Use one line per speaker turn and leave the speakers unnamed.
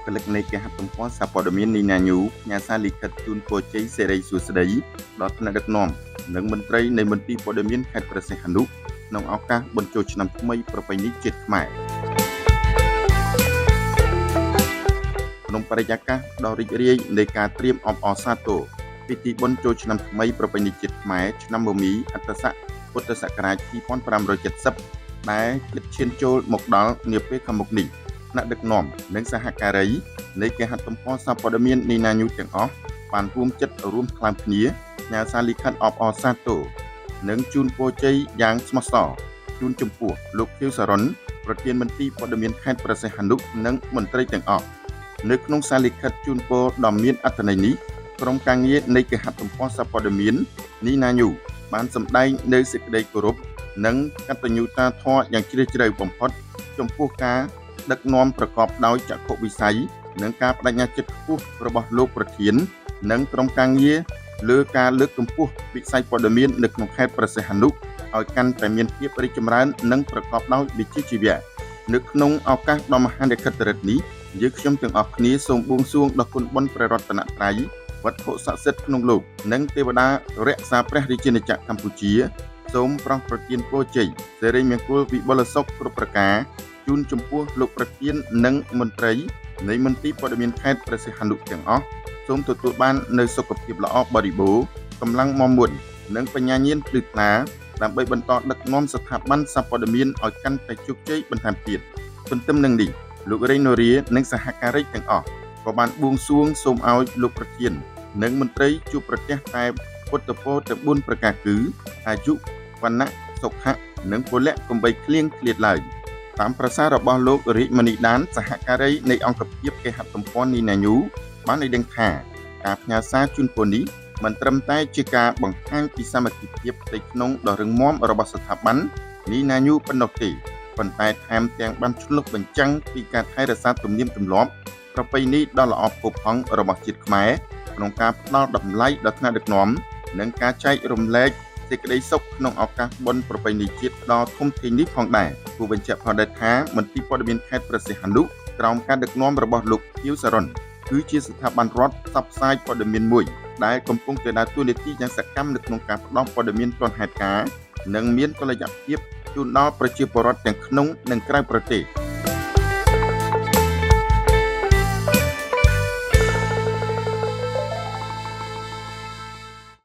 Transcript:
កលិកនៃគេហទំព័រសារព័ត៌មាននីណាញូផ្ញើសារលិខិតជូនពរជ័យសេរីសួស្តីដល់ថ្នាក់ដឹកនាំនិងមន្ត្រីនៃមន្ទីរព័ត៌មានខេត្តព្រះសីហនុក្នុងឱកាសបុណ្យចូលឆ្នាំថ្មីប្រពៃណីជាតិខ្មែរក្នុងបរិយាកាសដ៏រីករាយនៃការត្រៀមអបអរសាទរពិធីបុណ្យចូលឆ្នាំថ្មីប្រពៃណីជាតិខ្មែរឆ្នាំមមីអត្តស័កពុទ្ធសករាជ2570ដែលជិតឈានចូលមកដល់នាពេលខាងមុខនេះថ្នាក់ដឹកនាំនិងសហការីនៃគេហទំព័រសារព័ត៌មាននីណាញូទាំងអស់បានរួមចិត្តរួមខ្លាំងគ្នាផ្ញើសារលិខិតអបអរសាទរនិងជូនពរជ័យយ៉ាងស្មោះសរជូនចំពោះលោកខៀវសរុនប្រធានមន្ទីរព័ត៌មានខេត្តព្រះសីហនុនិងមន្ត្រីទាំងអស់នៅក្នុងសារលិខិតជូនពរដ៏មានអត្ថន័យនេះក្រុមការងារនៃគេហទំព័រសារព័ត៌មាននីណាញូបានសម្ដែងនូវសេចក្តីគោរពនិងកតញ្ញូតាធម៌យ៉ាងជ្រាលជ្រៅបំផុតចំពោះការដឹកនាំប្រកបដោយចក្ខុវិស័យនិងការបដិញ្ញាចិត្តខ្ពស់របស់លោកប្រធាននិងក្រុមការងារលើការលើកកម្ពស់វិស័យព័ត៌មាននៅក្នុងខេត្តព្រះសីហនុឲ្យកាន់តែមានភាពរីកចម្រើននិងប្រកបដោយវិជ្ជាជីវៈនៅក្នុងឱកាសដ៏មហានក្ខត្តរិទ្ធនេះយើងខ្ញុំទាំងអស់គ្នាសូមបួងសួងដល់គុណបុណ្យព្រះរតនត្រ័យវត្ថុស័ក្តិសិទ្ធិក្នុងលោកនិងទេវតារក្សាព្រះរាជាណាចក្រកម្ពុជាសូមប្រោសប្រទានពរជ័យសិរីមង្គលវិបុលសុខគ្រប់ប្រការជូនចំពោះលោកប្រធាននិងមន្ត្រីនៃមន្ទីរព័ត៌មានខេត្តព្រះសីហនុទាំងអស់សូមទទួលបាននូវសុខភាពល្អបរិបូរណ៍កម្លាំងមាំមួននិងបញ្ញាញាណភ្លឺថ្លាដើម្បីបន្តដឹកនាំស្ថាប័នសារព័ត៌មានឲ្យកាន់តែជោគជ័យបន្ថែមទៀតទន្ទឹមនឹងនេះលោករេងនរានិងសហការីទាំងអស់ក៏បានបួងសួងសូមឲ្យលោកប្រធាននិងមន្ត្រីជួបប្រទះតែពុទ្ធពរទាំង4ប្រការគឺអាយុវណ្ណៈសុខៈនិងពលៈកំបីឃ្លៀងឃ្លាតឡើយតាមប្រសាសន៍របស់លោករាជមនីដានសហការីនៃអង្គភាពគេហទំព័រនីណាញូបានឲ្យដឹងថាការផ្ញើសារជូនពរនេះមិនត្រឹមតែជាការបង្ហាញពីសាមគ្គីភាពផ្ទៃក្នុងដ៏រឹងមាំរបស់ស្ថាប័ននីណាញូប៉ុណ្ណោះទេប៉ុន្តែថែមទាំងបានឆ្លុះបញ្ចាំងពីការថែរក្សាទំនៀមទម្លាប់ប្រពៃណីដ៏ល្អផូរផង់របស់ជាតិខ្មែរក្នុងការផ្ដល់តម្លៃដល់ថ្នាក់ដឹកនាំនិងការចែករំលែកសេចក្តីសុខក្នុងឱកាសបុណ្យប្រពៃណីជាតិដ៏ធំធេងនេះផងដែរគូបញ្ជាក់ផងដែរថាមន្ទីរព័ត៌មានខេត្តព្រះសីហនុក្រោមការដឹកនាំរបស់លោកខៀវសរុនគឺជាស្ថាប័នរដ្ឋផ្សព្វផ្សាយព័ត៌មានមួយដែលកំពុងតែដើរតួនាទីយ៉ាងសកម្មនៅក្នុងការផ្ដល់ព័ត៌មានទាន់ហេតុការណ៍និងមានតុល្យភាពជូនដល់ប្រជាពលរដ្ឋទាំងក្នុងនិងក្រៅប្រទេស